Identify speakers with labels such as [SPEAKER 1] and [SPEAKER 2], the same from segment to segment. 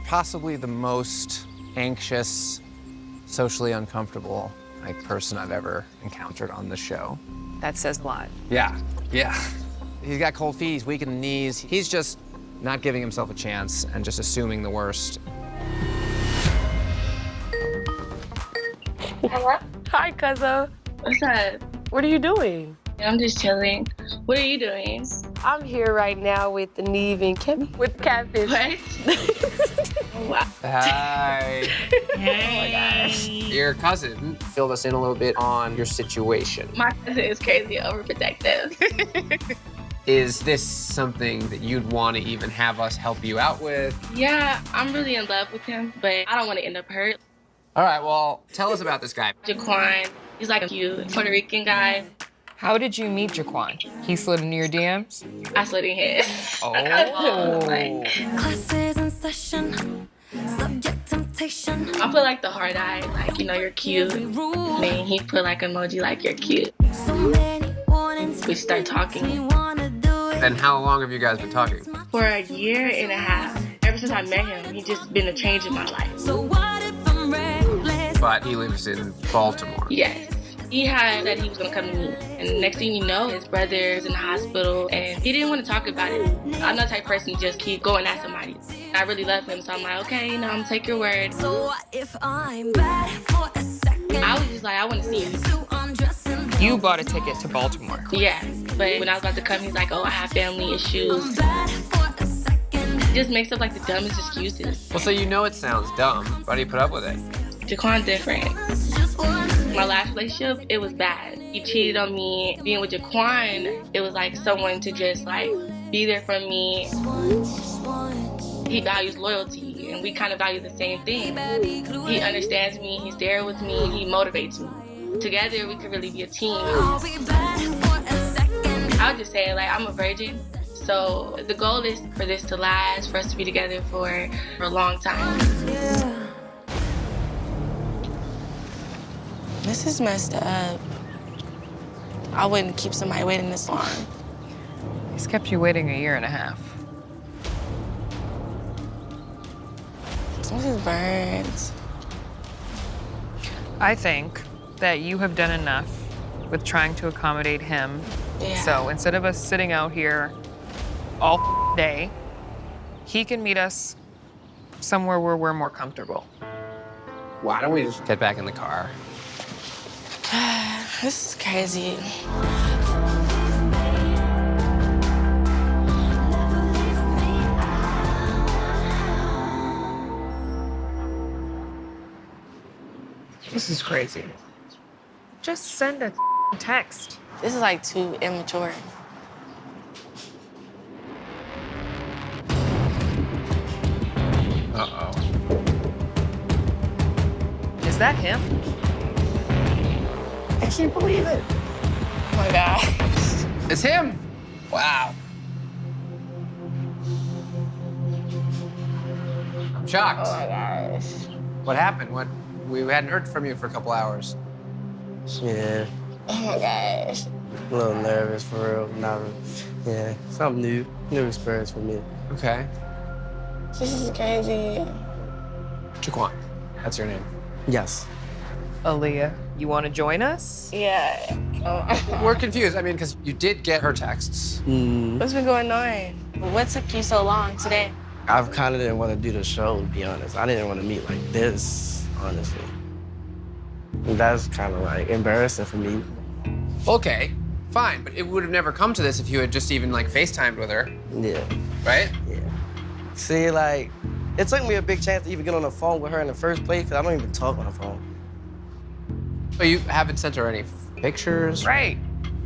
[SPEAKER 1] possibly the most anxious, socially uncomfortable person I've ever encountered on the show.
[SPEAKER 2] That says a lot.
[SPEAKER 1] Yeah. He's got cold feet, he's weak in the knees. He's just not giving himself a chance and just assuming the worst.
[SPEAKER 3] Hello?
[SPEAKER 4] Hi, Cuzzo.
[SPEAKER 3] What's up?
[SPEAKER 4] What are you doing?
[SPEAKER 3] I'm just chilling. What are you doing?
[SPEAKER 4] I'm here right now with Neve and Kimmy with Catfish.
[SPEAKER 3] What? Wow.
[SPEAKER 1] Hi.
[SPEAKER 3] Hey. Oh my gosh.
[SPEAKER 1] Your cousin filled us in a little bit on your situation.
[SPEAKER 3] My cousin is crazy overprotective.
[SPEAKER 1] Is this something that you'd want to even have us help you out with?
[SPEAKER 3] Yeah, I'm really in love with him, but I don't want to end up hurt.
[SPEAKER 1] All right, well, tell us about this guy.
[SPEAKER 3] Jaquan, he's like a cute Puerto Rican guy.
[SPEAKER 2] How did you meet Jaquan? He slid into your DMs?
[SPEAKER 3] I slid in his.
[SPEAKER 1] Oh.
[SPEAKER 5] Classes in session, subject temptation.
[SPEAKER 3] I put like the hard eye, like, you're cute. Then he put like emoji like you're cute.
[SPEAKER 5] So many warnings.
[SPEAKER 3] We start talking.
[SPEAKER 1] And how long have you guys been talking?
[SPEAKER 3] For a year and a half. Ever since I met him, he's just been a change in my life.
[SPEAKER 5] So what if I'm reckless?
[SPEAKER 1] But he lives in Baltimore.
[SPEAKER 3] Yes. He had said he was gonna come to me. And next thing you know, his brother's in the hospital and he didn't want to talk about it. I'm not the type of person to just keep going at somebody. I really love him, so I'm like, okay, I'm gonna take your word.
[SPEAKER 5] So what if I'm bad for a second?
[SPEAKER 3] I was just like, I wanna see him.
[SPEAKER 2] You bought a ticket to Baltimore.
[SPEAKER 3] Yeah, but when I was about to come, he's like, oh, I have family issues. He just makes up like the dumbest excuses.
[SPEAKER 1] Well, so it sounds dumb. Why do you put up with it?
[SPEAKER 3] Jaquan different. My last relationship, it was bad. He cheated on me. Being with Jaquan, it was like someone to just like be there for me. He values loyalty, and we kind of value the same thing. He understands me, he's there with me, he motivates me. Together, we could really be a team. I would just say, I'm a virgin, so the goal is for this to last, for us to be together for a long time.
[SPEAKER 6] This is messed up. I wouldn't keep somebody waiting this long.
[SPEAKER 2] He's kept you waiting a year and a half.
[SPEAKER 6] This is burns.
[SPEAKER 2] I think that you have done enough with trying to accommodate him.
[SPEAKER 6] Yeah.
[SPEAKER 2] So instead of us sitting out here all day, he can meet us somewhere where we're more comfortable.
[SPEAKER 1] Why don't we just get back in the car?
[SPEAKER 6] This is crazy.
[SPEAKER 2] This is crazy. Just send a text.
[SPEAKER 6] This is like too immature.
[SPEAKER 1] Uh-oh.
[SPEAKER 2] Is that him?
[SPEAKER 6] I can't believe it. Oh my gosh.
[SPEAKER 1] It's him! Wow. I'm shocked.
[SPEAKER 6] Oh my gosh.
[SPEAKER 1] What happened? We hadn't heard from you for a couple hours.
[SPEAKER 7] Yeah,
[SPEAKER 6] Oh my gosh.
[SPEAKER 7] a little nervous for real. Yeah, something new experience for me.
[SPEAKER 1] Okay.
[SPEAKER 6] This is crazy.
[SPEAKER 1] Jaquan, that's your name.
[SPEAKER 7] Yes.
[SPEAKER 2] Aaliyah, you want to join us?
[SPEAKER 6] Yeah. Oh.
[SPEAKER 1] We're confused. I mean, because you did get her texts.
[SPEAKER 6] What's been going on? What took you so long today?
[SPEAKER 7] I kind of didn't want to do the show, to be honest. I didn't want to meet like this, honestly. And that's kind of embarrassing for me.
[SPEAKER 1] Okay, fine, but it would have never come to this if you had just even FaceTimed with her,
[SPEAKER 7] Yeah,
[SPEAKER 1] right?
[SPEAKER 7] yeah. See, it took me a big chance to even get on the phone with her in the first place because I don't even talk on the phone.
[SPEAKER 1] So you haven't sent her any pictures?
[SPEAKER 2] Right.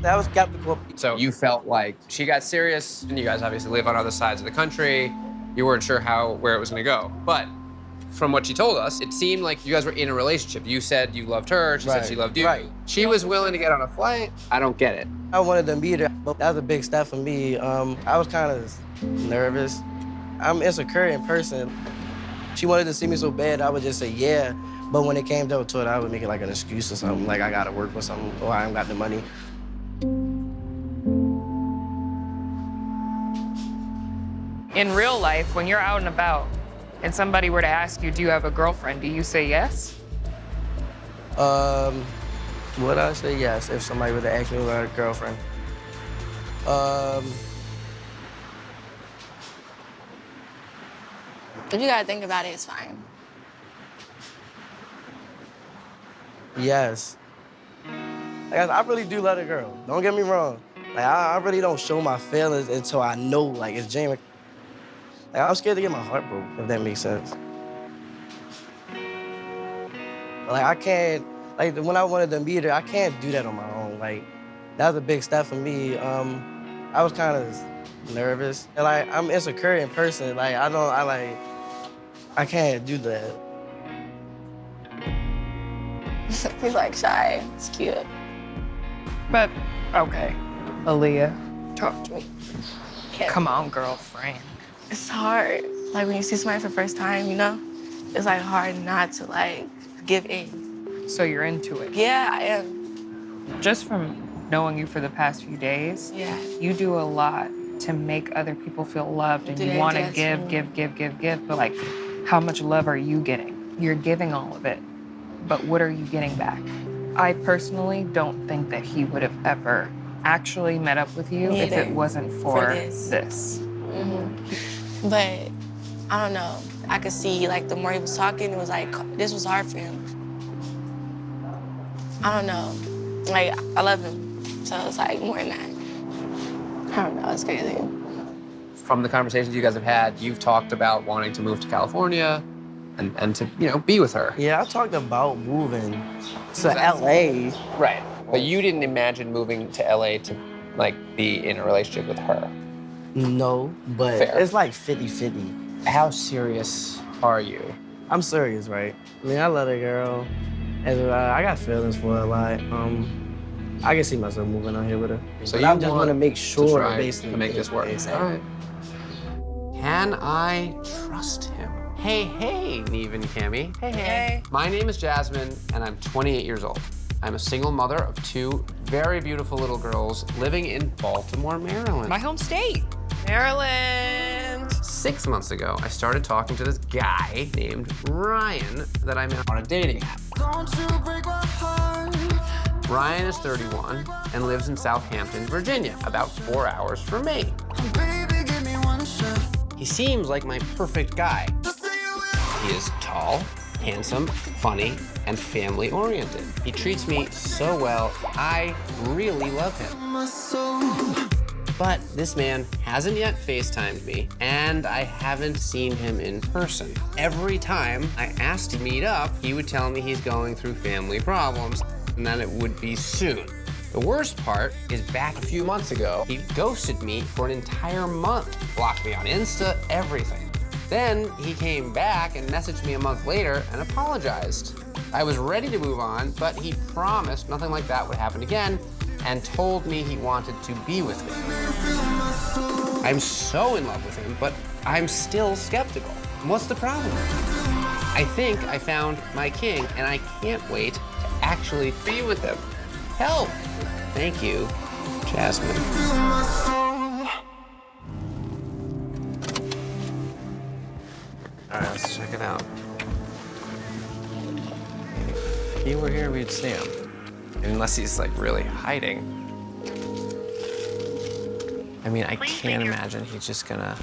[SPEAKER 7] That was skeptical.
[SPEAKER 1] So you felt like she got serious, and you guys obviously live on other sides of the country. You weren't sure where it was gonna go. But from what she told us, it seemed like you guys were in a relationship. You said you loved her, she said she loved you.
[SPEAKER 7] Right.
[SPEAKER 1] She was willing to get on a flight. I don't get it.
[SPEAKER 7] I wanted to meet her, but that was a big step for me. I was kind of nervous. I'm an insecure person. She wanted to see me so bad, I would just say yeah. But when it came down to it, I would make it like an excuse or something, like I gotta work for something, or I ain't got the money.
[SPEAKER 2] In real life, when you're out and about, and somebody were to ask you, do you have a girlfriend? Do you say yes?
[SPEAKER 7] Would I say yes if somebody were to ask me about a girlfriend?
[SPEAKER 6] If you gotta think about it, it's fine.
[SPEAKER 7] Yes. Like, I really do love a girl. Don't get me wrong. Like, I really don't show my feelings until I know, like, it's genuine. Like, I'm scared to get my heart broke, if that makes sense. Like, I can't, like, when I wanted to meet her, I can't do that on my own. Like, that was a big step for me. I was kind of nervous. And, like, I'm insecure in person. Like, I can't do that.
[SPEAKER 6] He's like shy. It's cute.
[SPEAKER 2] But, okay. Aaliyah, talk to me. Come on, girlfriend.
[SPEAKER 6] It's hard. Like when you see somebody for the first time, you know? It's like hard not to like give in.
[SPEAKER 2] So you're into it?
[SPEAKER 6] Yeah, I am.
[SPEAKER 2] Just from knowing you for the past few days,
[SPEAKER 6] Yeah.
[SPEAKER 2] you do a lot to make other people feel loved, and you want to give. But like, how much love are you getting? You're giving all of it, but what are you getting back? I personally don't think that he would have ever actually met up with you if it wasn't for this.
[SPEAKER 6] Mm-hmm. But I don't know. I could see like the more he was talking, it was like this was hard for him. I don't know. Like I love him, so it's like more than that. I don't know. It's crazy.
[SPEAKER 1] From the conversations you guys have had, you've talked about wanting to move to California and to, you know, be with her.
[SPEAKER 7] Yeah, I talked about moving to LA.
[SPEAKER 1] Right. But you didn't imagine moving to LA to, like, be in a relationship with her.
[SPEAKER 7] No, but
[SPEAKER 1] Fair.
[SPEAKER 7] It's like 50-50.
[SPEAKER 1] How serious are you?
[SPEAKER 7] I'm serious, right? I mean, I love a girl. I got feelings for her a lot. I can see myself moving out here with her.
[SPEAKER 1] So
[SPEAKER 7] but
[SPEAKER 1] you
[SPEAKER 7] I just want to make sure,
[SPEAKER 1] basically, to make this work.
[SPEAKER 7] Exactly.
[SPEAKER 1] All right. Can I trust him? Hey, Neve and Cammie. Hey. My name is Jasmine, and I'm 28 years old. I'm a single mother of 2 very beautiful little girls living in Baltimore, Maryland.
[SPEAKER 2] My home state, Maryland.
[SPEAKER 1] 6 months ago, I started talking to this guy named Ryan that I met on a dating app.
[SPEAKER 5] Don't you break my heart.
[SPEAKER 1] Ryan is 31 and lives in Southampton, Virginia, about 4 hours from me.
[SPEAKER 5] Baby, give me one shot.
[SPEAKER 1] He seems like my perfect guy. He is tall, handsome, funny, and family-oriented. He treats me so well, I really love him.
[SPEAKER 5] My soul.
[SPEAKER 1] But this man hasn't yet FaceTimed me, and I haven't seen him in person. Every time I asked to meet up, he would tell me he's going through family problems, and that it would be soon. The worst part is back a few months ago, he ghosted me for an entire month, blocked me on Insta, everything. Then he came back and messaged me a month later and apologized. I was ready to move on, but he promised nothing like that would happen again and told me he wanted to be with me. I'm so in love with him, but I'm still skeptical. What's the problem? I think I found my king, and I can't wait to actually be with him. Help! Thank you, Jasmine. All right, let's check it out. If he were here, we'd see him. Unless he's, like, really hiding. I mean, I can't imagine he's just gonna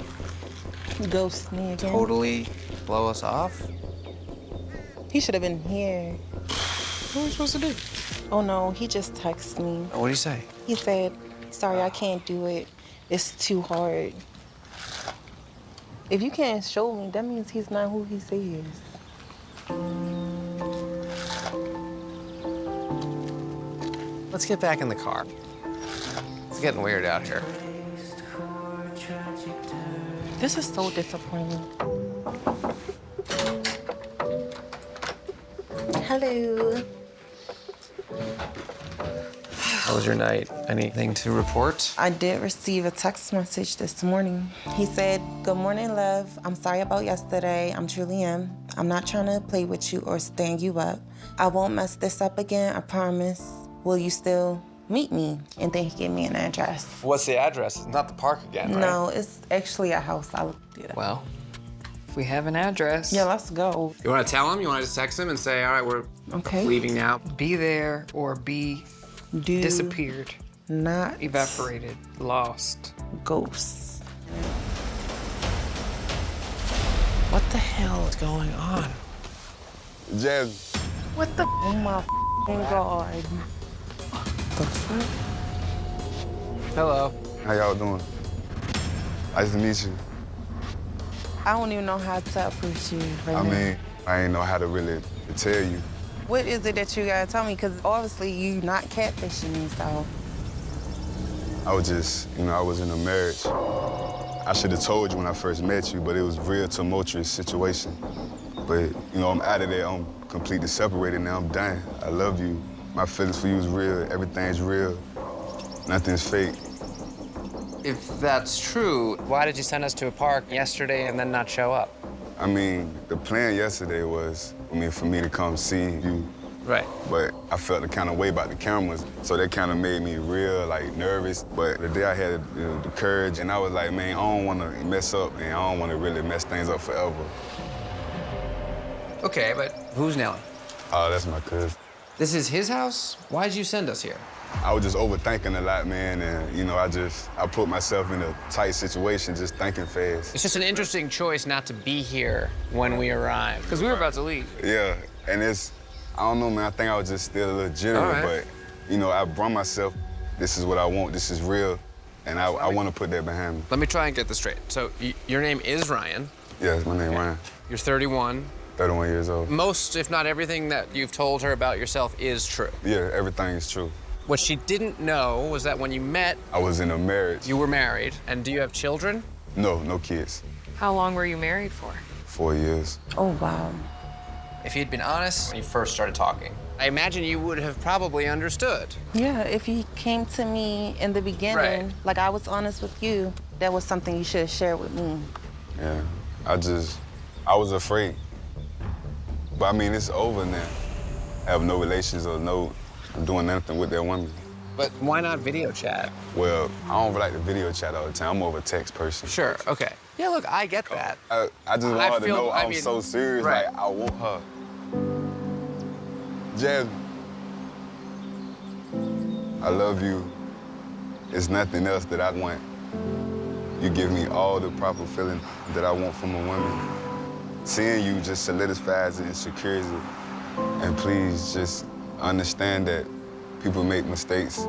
[SPEAKER 8] Ghost me again.
[SPEAKER 1] totally blow us off.
[SPEAKER 8] He should have been here.
[SPEAKER 1] What are we supposed to do?
[SPEAKER 8] Oh no, he just texted me.
[SPEAKER 1] What do you say?
[SPEAKER 8] He said, sorry, I can't do it. It's too hard. If you can't show me, that means he's not who he says.
[SPEAKER 1] Let's get back in the car. It's getting weird out here.
[SPEAKER 8] This is so disappointing. Hello.
[SPEAKER 1] How was your night? Anything to report?
[SPEAKER 8] I did receive a text message this morning. He said, good morning, love. I'm sorry about yesterday. I'm truly am. I'm not trying to play with you or stand you up. I won't mess this up again, I promise. Will you still meet me? And then he gave me an address.
[SPEAKER 1] What's the address? It's not the park again, right?
[SPEAKER 8] No, it's actually a house. I looked it up.
[SPEAKER 1] Well,
[SPEAKER 2] If we have an address.
[SPEAKER 8] Yeah, let's go.
[SPEAKER 1] You want to tell him? You want to just text him and say, all right, we're leaving now?
[SPEAKER 2] Be there or be disappeared,
[SPEAKER 8] Not
[SPEAKER 2] evaporated, lost.
[SPEAKER 8] ghosts.
[SPEAKER 9] What the hell is going on?
[SPEAKER 10] Jasmine.
[SPEAKER 8] What the? Oh my God. The fuck?
[SPEAKER 1] Hello.
[SPEAKER 10] How y'all doing? Nice to meet you.
[SPEAKER 8] I don't even know how to approach you right
[SPEAKER 10] I
[SPEAKER 8] now.
[SPEAKER 10] mean, I ain't know how to really tell you.
[SPEAKER 8] What is it that you gotta tell me? Because obviously you not catfishing me, so.
[SPEAKER 10] I was just, I was in a marriage. I should have told you when I first met you, but it was a real tumultuous situation. But, I'm out of there. I'm completely separated now. I'm done. I love you. My feelings for you is real. Everything's real. Nothing's fake.
[SPEAKER 1] If that's true, why did you send us to a park yesterday and then not show up?
[SPEAKER 10] I mean, the plan yesterday was, for me to come see you.
[SPEAKER 1] Right.
[SPEAKER 10] But I felt the kind of way about the cameras, so that kind of made me real, nervous. But the day I had the courage, and I was like, man, I don't want to mess up, and I don't want to really mess things up forever.
[SPEAKER 1] Okay, but who's Nelly?
[SPEAKER 10] Oh, that's my cousin.
[SPEAKER 1] This is his house? Why did you send us here?
[SPEAKER 10] I was just overthinking a lot, man, and, I put myself in a tight situation just thinking fast.
[SPEAKER 1] It's just an interesting choice not to be here when we arrived, because we were about to leave.
[SPEAKER 10] Yeah, and I don't know, man, I think I was just still a little generous, but, I brought myself, this is what I want, this is real, and I want to put that behind me.
[SPEAKER 1] Let me try and get this straight. So your name is Ryan.
[SPEAKER 10] Yes, my name Ryan.
[SPEAKER 1] You're 31.
[SPEAKER 10] 31 years old.
[SPEAKER 1] Most, if not everything that you've told her about yourself is true.
[SPEAKER 10] Yeah, everything is true.
[SPEAKER 1] What she didn't know was that when you met,
[SPEAKER 10] I was in a marriage.
[SPEAKER 1] you were married. And do you have children?
[SPEAKER 10] No, no kids.
[SPEAKER 2] How long were you married for?
[SPEAKER 10] 4 years.
[SPEAKER 8] Oh, wow.
[SPEAKER 1] If you'd been honest when you first started talking, I imagine you would have probably understood.
[SPEAKER 8] Yeah, if you came to me in the beginning,
[SPEAKER 1] Right.
[SPEAKER 8] like I was honest with you, that was something you should have shared with me.
[SPEAKER 10] Yeah, I was afraid. But it's over now. I have no relations or I'm doing nothing with that woman.
[SPEAKER 1] But why not video chat?
[SPEAKER 10] Well, I don't like to video chat all the time. I'm more of a text person.
[SPEAKER 1] Sure, okay. Yeah, look, I get that.
[SPEAKER 10] I just want her to know I'm
[SPEAKER 1] mean,
[SPEAKER 10] so serious.
[SPEAKER 1] right.
[SPEAKER 10] I want her. Jasmine, I love you. It's nothing else that I want. You give me all the proper feeling that I want from a woman. Seeing you just solidifies it and secures it. And please just understand that people make mistakes.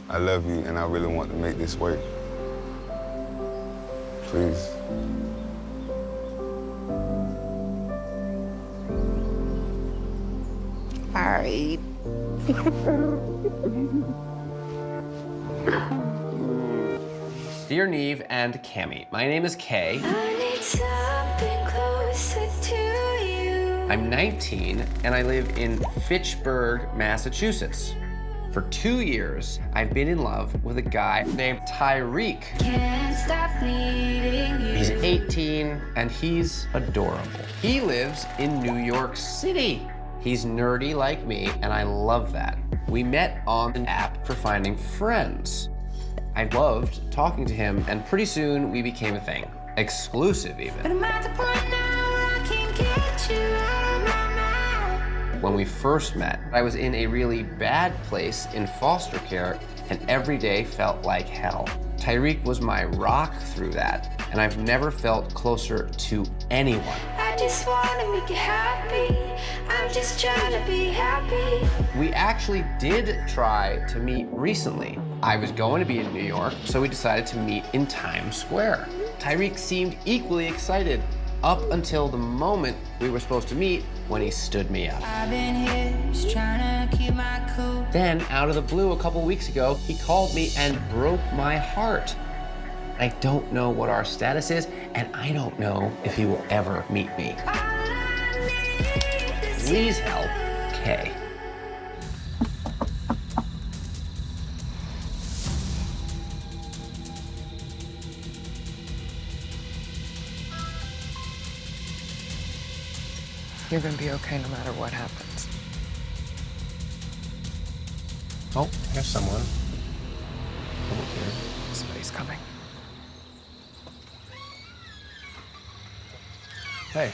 [SPEAKER 10] I love you, and I really want to make this work. Please.
[SPEAKER 8] All right.
[SPEAKER 1] Dear Neve and Cammie, my name is Kay.
[SPEAKER 5] I need something closer to you.
[SPEAKER 1] I'm 19 and I live in Fitchburg, Massachusetts. For 2 years, I've been in love with a guy named Tyreek.
[SPEAKER 5] Can't stop needing you.
[SPEAKER 1] He's 18 and he's adorable. He lives in New York City. He's nerdy like me and I love that. We met on an app for finding friends. I loved talking to him and pretty soon we became a thing. Exclusive
[SPEAKER 5] But
[SPEAKER 1] even.
[SPEAKER 5] I'm at the point now where I can't get you out of my mind.
[SPEAKER 1] When we first met, I was in a really bad place in foster care and every day felt like hell. Tyreek was my rock through that, and I've never felt closer to anyone.
[SPEAKER 5] I just wanna make you happy. I'm just trying to be happy.
[SPEAKER 1] We actually did try to meet recently. I was going to be in New York, so we decided to meet in Times Square. Tyreek seemed equally excited up until the moment we were supposed to meet when he stood me up.
[SPEAKER 5] I've been here just trying to keep my cool.
[SPEAKER 1] Then, out of the blue, a couple weeks ago, he called me and broke my heart. I don't know what our status is, and I don't know if he will ever meet me.
[SPEAKER 5] All I need is
[SPEAKER 1] Please help, Kay.
[SPEAKER 2] You're gonna be okay no matter what happens.
[SPEAKER 1] Oh, here's someone.
[SPEAKER 2] Somebody's coming.
[SPEAKER 1] Hey.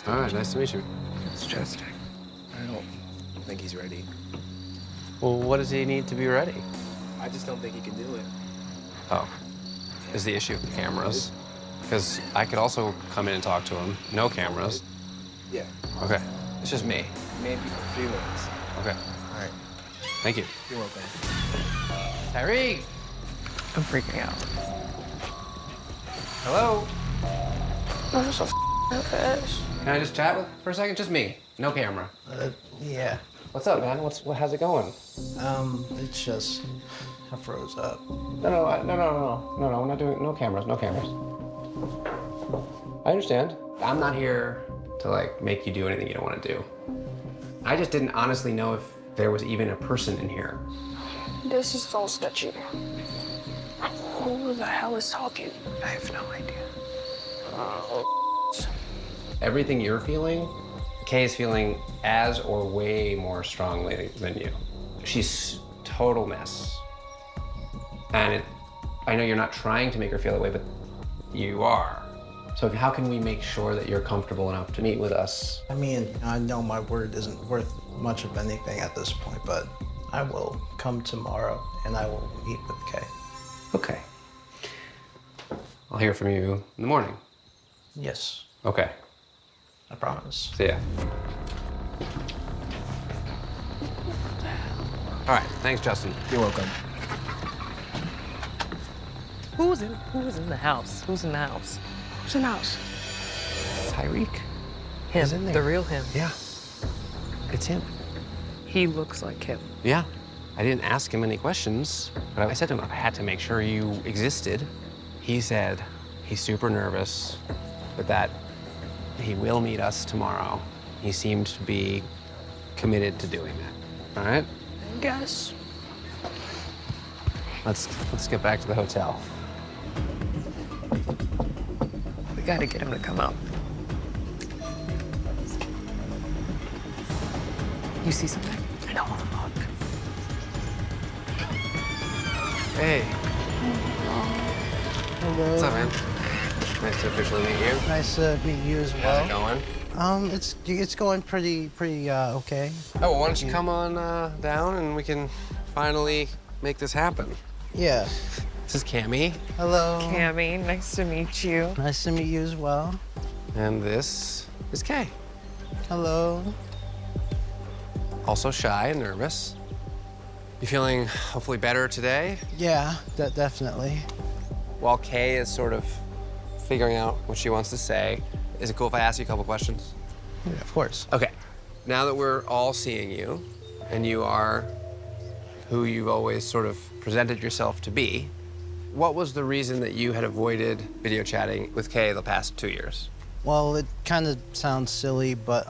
[SPEAKER 1] All right, nice to meet you.
[SPEAKER 2] It's Justin.
[SPEAKER 9] I don't think he's ready.
[SPEAKER 1] Well, what does he need to be ready?
[SPEAKER 9] I just don't think he can do it.
[SPEAKER 1] Oh, is the issue cameras? Because I could also come in and talk to him. No cameras.
[SPEAKER 9] Yeah,
[SPEAKER 1] Okay, it's just me.
[SPEAKER 9] maybe for a few minutes.
[SPEAKER 1] Okay,
[SPEAKER 9] All right,
[SPEAKER 1] thank you.
[SPEAKER 9] you're welcome.
[SPEAKER 1] Tyreek!
[SPEAKER 2] I'm freaking out.
[SPEAKER 1] Hello?
[SPEAKER 6] I'm so nervous.
[SPEAKER 1] Can I just chat with for a second? Just me, no camera.
[SPEAKER 7] Yeah.
[SPEAKER 1] What's up, man? How's it going?
[SPEAKER 7] It's just, I froze up.
[SPEAKER 1] No, we're not doing, no cameras. I understand. I'm not here to like make you do anything you don't want to do. I just didn't honestly know if there was even a person in here.
[SPEAKER 6] This is so sketchy. Who the hell is talking?
[SPEAKER 2] I have no idea.
[SPEAKER 1] Everything you're feeling, Kay is feeling as or way more strongly than you. She's total mess. And I know you're not trying to make her feel that way, but you are. So how can we make sure that you're comfortable enough to meet with us?
[SPEAKER 7] I mean, I know my word isn't worth much of anything at this point, but I will come tomorrow and I will meet with Kay.
[SPEAKER 1] Okay. I'll hear from you in the morning.
[SPEAKER 7] Yes,
[SPEAKER 1] Okay.
[SPEAKER 7] I promise.
[SPEAKER 1] See ya. All right, thanks, Justin.
[SPEAKER 9] You're welcome.
[SPEAKER 2] Who's in the house? Who's in the house?
[SPEAKER 6] Who's in the house?
[SPEAKER 1] Tyreek?
[SPEAKER 2] Him.
[SPEAKER 1] He's in there.
[SPEAKER 2] The real him.
[SPEAKER 1] Yeah. It's him.
[SPEAKER 2] He looks like him.
[SPEAKER 1] Yeah. I didn't ask him any questions, but I said to him, I had to make sure you existed. He said he's super nervous, but that he will meet us tomorrow. He seemed to be committed to doing that. All right?
[SPEAKER 6] I guess.
[SPEAKER 1] Let's get back to the hotel.
[SPEAKER 2] We gotta get him to come up. You see something?
[SPEAKER 6] I don't want to look.
[SPEAKER 1] Hey.
[SPEAKER 7] Hello.
[SPEAKER 1] What's up, man? Nice to officially meet you.
[SPEAKER 7] Nice to meet you as well.
[SPEAKER 1] How's it going?
[SPEAKER 7] It's going pretty okay.
[SPEAKER 1] Oh, well, why don't you come on down and we can finally make this happen.
[SPEAKER 7] Yeah.
[SPEAKER 1] This is Cammy,
[SPEAKER 7] Hello.
[SPEAKER 2] Cammy, nice to meet you.
[SPEAKER 7] Nice to meet you as well.
[SPEAKER 1] and this is Kay.
[SPEAKER 7] Hello.
[SPEAKER 1] Also shy and nervous. You feeling hopefully better today?
[SPEAKER 7] Yeah, definitely.
[SPEAKER 1] While Kay is sort of figuring out what she wants to say, is it cool if I ask you a couple questions?
[SPEAKER 7] Yeah, of course.
[SPEAKER 1] Okay. Now that we're all seeing you, and you are who you've always sort of presented yourself to be, what was the reason that you had avoided video chatting with Kay the past 2 years?
[SPEAKER 7] Well, it kind of sounds silly, but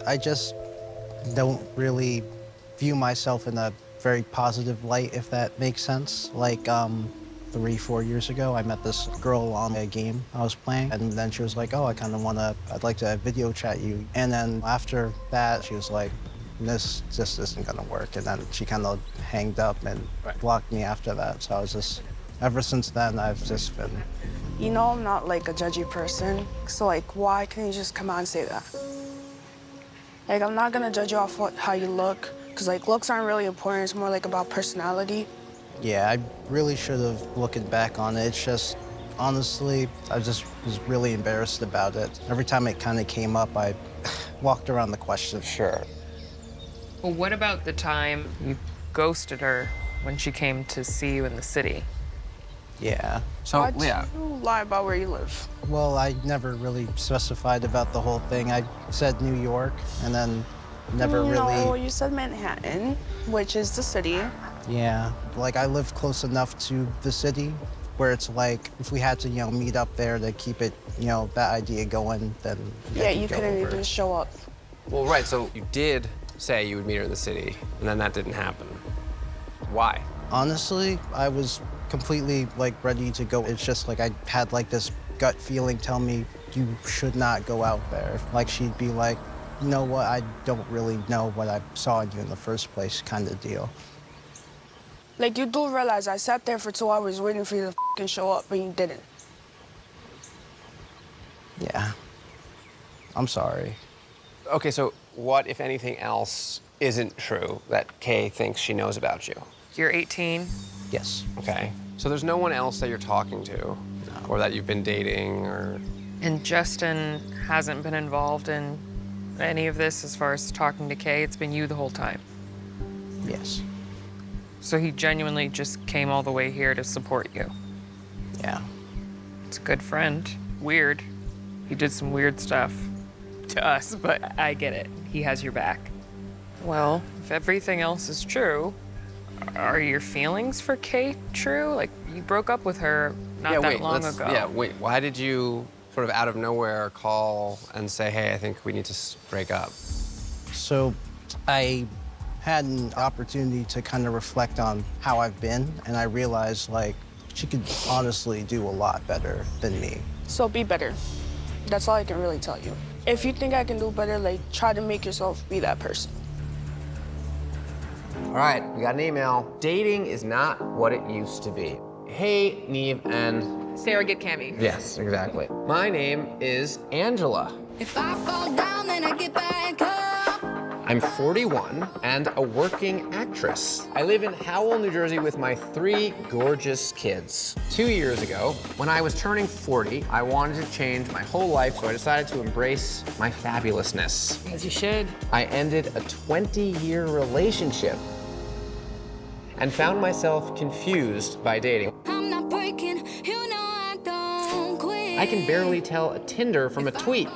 [SPEAKER 7] I just don't really view myself in a very positive light, if that makes sense. Like 3-4 years ago, I met this girl on a game I was playing, and then she was like, oh, I'd like to video chat you. And then after that, she was like, this just isn't gonna work. And then she kind of hanged up and blocked me after that. So I was just, ever since then, I've just been.
[SPEAKER 11] You know I'm not like a judgy person, so like why can't you just come out and say that? Like I'm not gonna judge you off how you look, because like looks aren't really important, it's more like about personality.
[SPEAKER 7] Yeah, I really should have, looking back on it. It's just, honestly, I just was really embarrassed about it. Every time it kind of came up, I walked around the question.
[SPEAKER 1] Sure.
[SPEAKER 2] Well, what about the time you ghosted her when she came to see you in the city?
[SPEAKER 7] Yeah.
[SPEAKER 1] So,
[SPEAKER 11] Why'd
[SPEAKER 1] Leah.
[SPEAKER 11] you lie about where you live?
[SPEAKER 7] Well, I never really specified about the whole thing. I said New York, and then never
[SPEAKER 11] No,
[SPEAKER 7] really.
[SPEAKER 11] you said Manhattan, which is the city.
[SPEAKER 7] Yeah, like I live close enough to the city where it's like, if we had to, meet up there to keep it, that idea going, then
[SPEAKER 11] Yeah,
[SPEAKER 7] I
[SPEAKER 11] you
[SPEAKER 7] could go
[SPEAKER 11] couldn't
[SPEAKER 7] over.
[SPEAKER 11] even show up.
[SPEAKER 1] Well, right, so you did say you would meet her in the city, and then that didn't happen. Why?
[SPEAKER 7] Honestly, I was completely ready to go. It's just like I had this gut feeling tell me you should not go out there. Like she'd be like, you know what, I don't really know what I saw in you in the first place kind of deal.
[SPEAKER 11] Like, you do realize I sat there for 2 hours waiting for you to f***ing show up, but you didn't.
[SPEAKER 7] Yeah. I'm sorry.
[SPEAKER 1] Okay, so what, if anything else, isn't true that Kay thinks she knows about you?
[SPEAKER 2] You're 18.
[SPEAKER 7] Yes.
[SPEAKER 1] Okay. So there's no one else that you're talking to, or that you've been dating, or...
[SPEAKER 2] And Justin hasn't been involved in any of this as far as talking to Kay. It's been you the whole time.
[SPEAKER 7] Yes.
[SPEAKER 2] So he genuinely just came all the way here to support you.
[SPEAKER 7] Yeah.
[SPEAKER 2] It's a good friend. Weird. He did some weird stuff to us, but I get it. He has your back. Well, if everything else is true, are your feelings for Kay true? Like, you broke up with her not that long ago.
[SPEAKER 1] Yeah, wait, why did you sort of out of nowhere call and say, hey, I think we need to break up?
[SPEAKER 7] So I had an opportunity to kind of reflect on how I've been, and I realized, like, she could honestly do a lot better than me.
[SPEAKER 11] So be better. That's all I can really tell you. If you think I can do better, like, try to make yourself be that person.
[SPEAKER 1] All right, we got an email. Dating is not what it used to be. Hey, Neve and...
[SPEAKER 2] Sarah, get Cammy.
[SPEAKER 1] Yes, exactly. My name is Angela.
[SPEAKER 5] If I fall down, then I get back up.
[SPEAKER 1] I'm 41 and a working actress. I live in Howell, New Jersey with my 3 gorgeous kids. 2 years ago, when I was turning 40, I wanted to change my whole life, so I decided to embrace my fabulousness.
[SPEAKER 2] As you should.
[SPEAKER 1] I ended a 20-year relationship and found myself confused by dating.
[SPEAKER 5] I'm not breaking, you know I don't quit.
[SPEAKER 1] I can barely tell a Tinder from a tweet.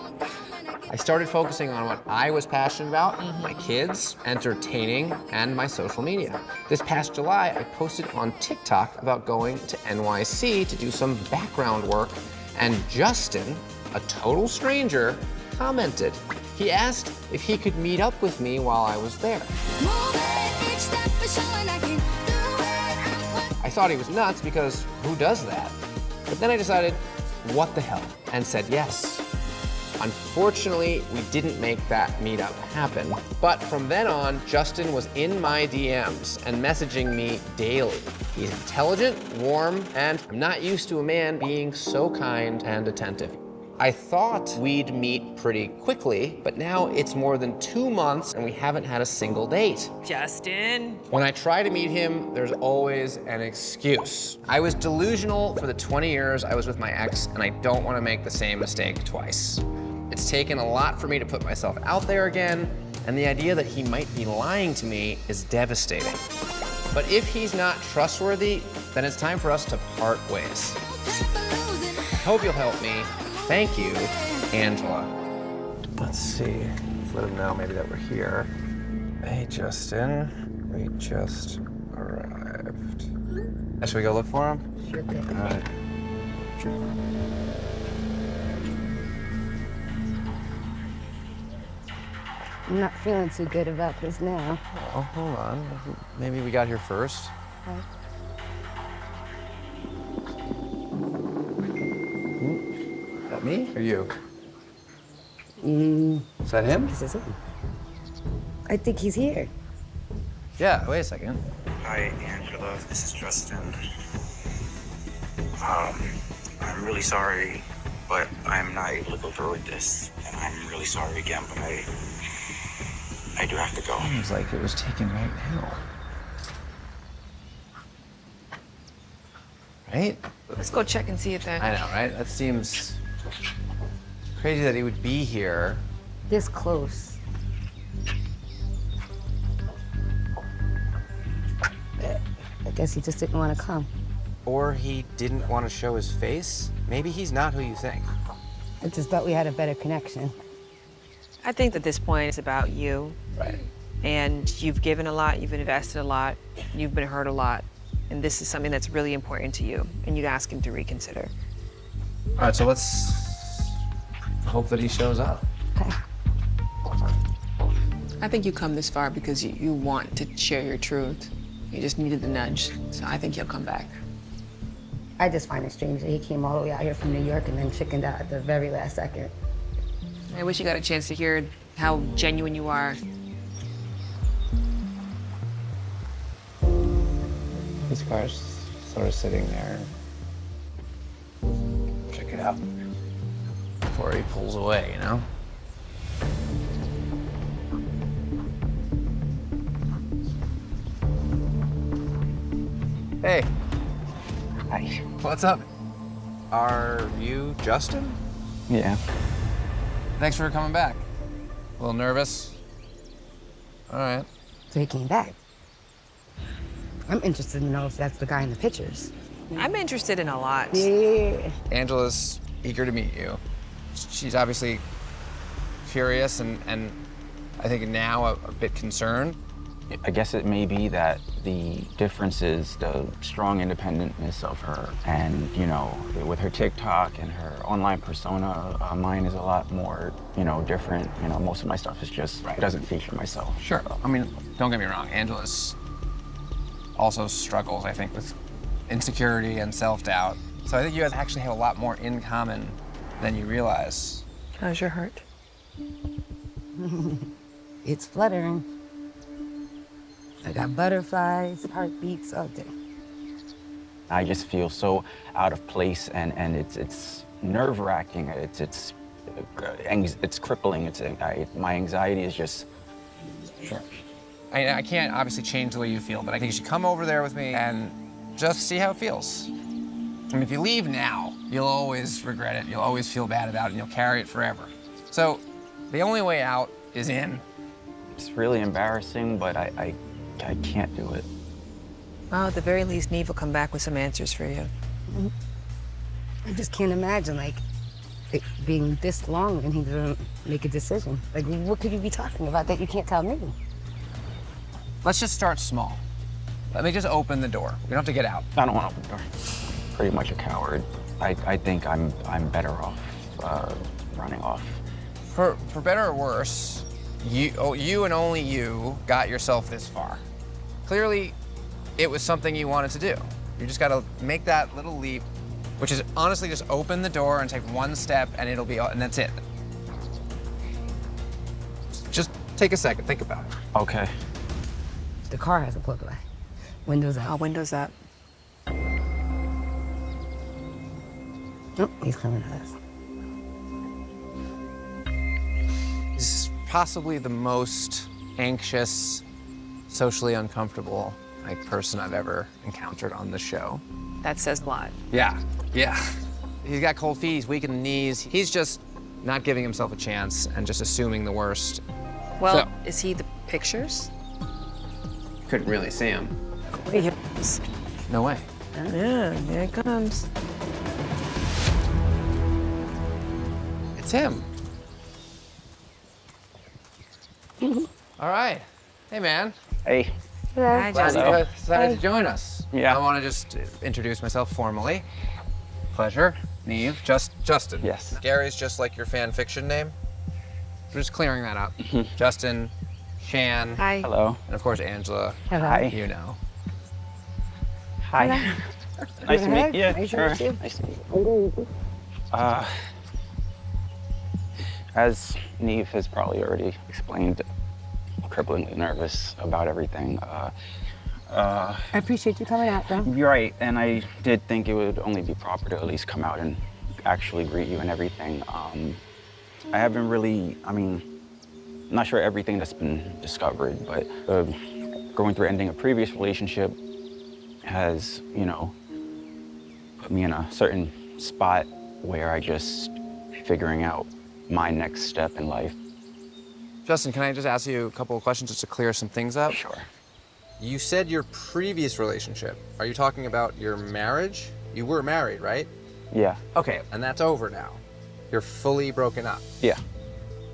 [SPEAKER 1] I started focusing on what I was passionate about, my kids, entertaining, and my social media. This past July, I posted on TikTok about going to NYC to do some background work, and Justin, a total stranger, commented. He asked if he could meet up with me while I was there. I thought he was nuts because who does that? But then I decided, what the hell, and said yes. Unfortunately, we didn't make that meetup happen. But from then on, Justin was in my DMs and messaging me daily. He's intelligent, warm, and I'm not used to a man being so kind and attentive. I thought we'd meet pretty quickly, but now it's more than 2 months and we haven't had a single date.
[SPEAKER 2] Justin.
[SPEAKER 1] When I try to meet him, there's always an excuse. I was delusional for the 20 years I was with my ex, and I don't want to make the same mistake twice. It's taken a lot for me to put myself out there again, and the idea that he might be lying to me is devastating. But if he's not trustworthy, then it's time for us to part ways. I hope you'll help me. Thank you, Angela. Let's see. Let him know maybe that we're here. Hey, Justin. We just arrived. Should we go look for him?
[SPEAKER 12] Sure thing.
[SPEAKER 1] All right.
[SPEAKER 12] I'm not feeling too good about this now.
[SPEAKER 1] Oh, hold on. Maybe we got here first.
[SPEAKER 12] Okay.
[SPEAKER 1] That me or you? Is that him?
[SPEAKER 12] This is him. I think he's here.
[SPEAKER 1] Yeah, wait a second.
[SPEAKER 13] Hi, Angela. This is Justin. I'm really sorry, but I'm not able to go through with this. And I'm really sorry again, but I do have to go.
[SPEAKER 1] Seems like it was taken right now. Right?
[SPEAKER 2] Let's go check and see if that...
[SPEAKER 1] I know, right? That seems crazy that he would be here.
[SPEAKER 12] This close. I guess he just didn't want to come.
[SPEAKER 1] Or he didn't want to show his face. Maybe he's not who you think.
[SPEAKER 12] I just thought we had a better connection.
[SPEAKER 14] I think at this point it's about you.
[SPEAKER 1] Right.
[SPEAKER 14] And you've given a lot, you've invested a lot, you've been hurt a lot. And this is something that's really important to you. And you'd ask him to reconsider.
[SPEAKER 1] All right, so let's hope that he shows up.
[SPEAKER 12] Okay.
[SPEAKER 15] I think you come this far because you want to share your truth. You just needed the nudge. So I think he'll come back.
[SPEAKER 12] I just find it strange that he came all the way out here from New York and then chickened out at the very last second.
[SPEAKER 14] I wish you got a chance to hear how genuine you are.
[SPEAKER 1] This car's sort of sitting there. Check it out. Before he pulls away, you know? Hey.
[SPEAKER 16] Hi.
[SPEAKER 1] What's up? Are you Justin?
[SPEAKER 16] Yeah.
[SPEAKER 1] Thanks for coming back. A little nervous? All right.
[SPEAKER 12] So he came back. I'm interested to know if that's the guy in the pictures.
[SPEAKER 14] I'm interested in a lot.
[SPEAKER 12] Yeah.
[SPEAKER 1] Angela's eager to meet you. She's obviously curious and I think now a bit concerned.
[SPEAKER 16] I guess it may be that the difference is the strong independentness of her. And, you know, with her TikTok and her online persona, mine is a lot more, you know, different. You know, most of my stuff is just, it doesn't feature myself.
[SPEAKER 1] Sure. I mean, don't get me wrong. Angela's also struggles, I think, with insecurity and self-doubt. So I think you guys actually have a lot more in common than you realize.
[SPEAKER 4] How's your heart?
[SPEAKER 12] It's fluttering. I got butterflies, heartbeats all day.
[SPEAKER 16] I just feel so out of place, and it's nerve-wracking. It's crippling. My anxiety is just.
[SPEAKER 1] Sure. I can't obviously change the way you feel, but I think you should come over there with me and just see how it feels. I mean, if you leave now, you'll always regret it. You'll always feel bad about it, and you'll carry it forever. So the only way out is in.
[SPEAKER 16] It's really embarrassing, but I can't do it.
[SPEAKER 14] Well, at the very least, Neve will come back with some answers for you.
[SPEAKER 12] I just can't imagine, like, it being this long and he doesn't make a decision. Like, what could you be talking about that you can't tell me?
[SPEAKER 1] Let's just start small. Let me just open the door. We don't have to get out.
[SPEAKER 16] I don't want to open the door. Pretty much a coward. I think I'm better off running off.
[SPEAKER 1] For better or worse, you and only you got yourself this far. Clearly, it was something you wanted to do. You just gotta make that little leap, which is honestly just open the door and take one step and it'll be, and that's it. Just take a second, think about it.
[SPEAKER 16] Okay.
[SPEAKER 12] The car has a plug light. Windows out.
[SPEAKER 14] Oh, windows up.
[SPEAKER 12] Nope, he's coming to us.
[SPEAKER 1] This is possibly the most anxious, socially uncomfortable person I've ever encountered on the show.
[SPEAKER 14] That says a lot.
[SPEAKER 1] Yeah. He's got cold feet, he's weak in the knees. He's just not giving himself a chance and just assuming the worst.
[SPEAKER 14] Well,
[SPEAKER 1] So,
[SPEAKER 14] is he the pictures?
[SPEAKER 1] couldn't really see him. No way.
[SPEAKER 4] Yeah, here it comes.
[SPEAKER 1] It's him. All right. Hey, man.
[SPEAKER 16] Hey.
[SPEAKER 14] Hi,
[SPEAKER 1] Glad
[SPEAKER 14] Justin.
[SPEAKER 1] you decided to join us.
[SPEAKER 16] Yeah.
[SPEAKER 1] I want to just introduce myself formally. Pleasure. Neve. Justin.
[SPEAKER 16] Yes.
[SPEAKER 1] Gary's just like your fan fiction name. We're just clearing that up. Justin, Shan.
[SPEAKER 14] Hi.
[SPEAKER 16] Hello.
[SPEAKER 1] And of course, Angela.
[SPEAKER 12] Hello.
[SPEAKER 16] Hi.
[SPEAKER 1] You know.
[SPEAKER 16] Hi. Nice to meet you.
[SPEAKER 12] Nice to meet you.
[SPEAKER 16] Nice to meet you. As Neve has probably already explained, I'm cripplingly nervous about everything.
[SPEAKER 12] I appreciate you coming out, though.
[SPEAKER 16] You're right, and I did think it would only be proper to at least come out and actually greet you and everything. I haven't really, I'm not sure everything that's been discovered, but going through ending a previous relationship has, put me in a certain spot where I just figuring out my next step in life.
[SPEAKER 1] Justin, can I just ask you a couple of questions just to clear some things up?
[SPEAKER 16] Sure.
[SPEAKER 1] You said your previous relationship. Are you talking about your marriage? You were married, right?
[SPEAKER 16] Yeah.
[SPEAKER 1] Okay, and that's over now. You're fully broken up.
[SPEAKER 16] Yeah.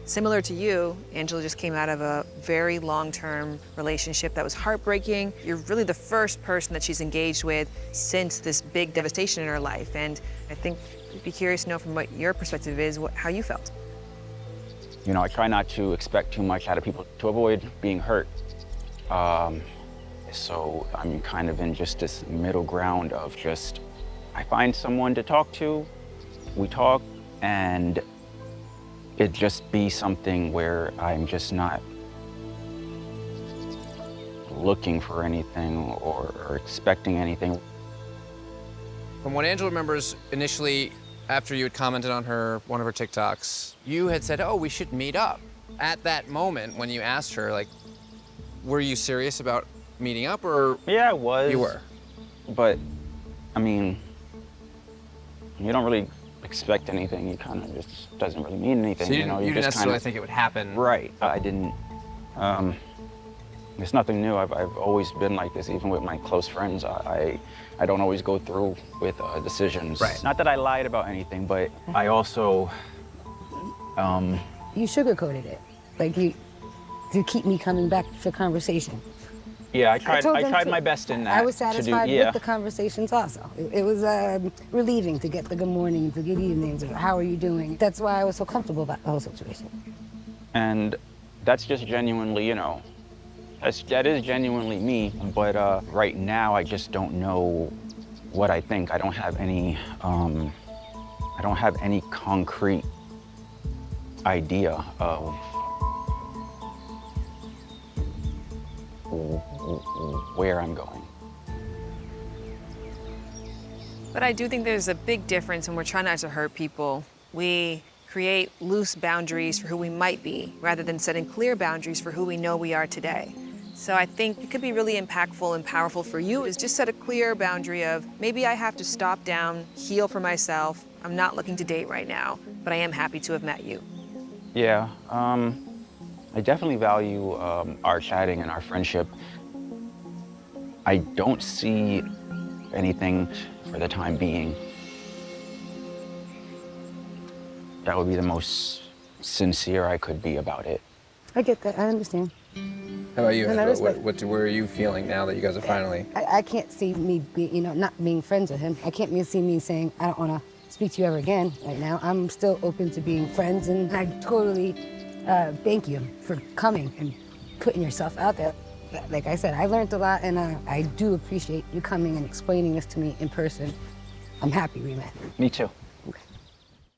[SPEAKER 14] Similar to you, Angela just came out of a very long-term relationship that was heartbreaking. You're really the first person that she's engaged with since this big devastation in her life. And I think we'd be curious to know from what your perspective is, how you felt.
[SPEAKER 16] I try not to expect too much out of people to avoid being hurt. So I'm kind of in just this middle ground of I find someone to talk to, we talk, and it just be something where I'm just not looking for anything or expecting anything.
[SPEAKER 1] From what Angela remembers, initially, after you had commented on one of her TikToks, you had said, oh, we should meet up. At that moment, when you asked her, like, were you serious about meeting up, or?
[SPEAKER 16] Yeah, I was.
[SPEAKER 1] You were.
[SPEAKER 16] But, I mean, you don't really expect anything. You kind of just doesn't really mean anything.
[SPEAKER 1] So you
[SPEAKER 16] know,
[SPEAKER 1] didn't
[SPEAKER 16] just
[SPEAKER 1] necessarily
[SPEAKER 16] kinda,
[SPEAKER 1] think it would happen.
[SPEAKER 16] Right. I didn't. It's nothing new. I've always been like this, even with my close friends. I don't always go through with decisions.
[SPEAKER 1] Right.
[SPEAKER 16] Not that I lied about anything, but I also.
[SPEAKER 12] You sugarcoated it, like you to keep me coming back for conversation.
[SPEAKER 16] Yeah, I tried
[SPEAKER 12] too.
[SPEAKER 16] my best in that.
[SPEAKER 12] I was satisfied
[SPEAKER 16] yeah.
[SPEAKER 12] with the conversations also. It was relieving to get the good mornings, the good evenings, or how are you doing? That's why I was so comfortable about the whole situation.
[SPEAKER 16] And that's just genuinely, you know, that is genuinely me. But right now, I just don't know what I think. I don't have any concrete idea of where I'm going.
[SPEAKER 14] But I do think there's a big difference when we're trying not to hurt people. We create loose boundaries for who we might be, rather than setting clear boundaries for who we know we are today. So I think it could be really impactful and powerful for you is just set a clear boundary of maybe I have to stop down, heal for myself. I'm not looking to date right now, but I am happy to have met you.
[SPEAKER 16] Yeah, I definitely value our chatting and our friendship. I don't see anything for the time being. That would be the most sincere I could be about it.
[SPEAKER 12] I get that. I understand.
[SPEAKER 1] How about you,
[SPEAKER 12] And I
[SPEAKER 1] Angela?
[SPEAKER 12] respect-
[SPEAKER 1] Where are you feeling now that you guys are finally?
[SPEAKER 12] I can't see me not being friends with him. I can't see me saying I don't want to speak to you ever again right now. I'm still open to being friends, and I totally thank you for coming and putting yourself out there. Like I said, I learned a lot, and I do appreciate you coming and explaining this to me in person. I'm happy we met.
[SPEAKER 16] Me too.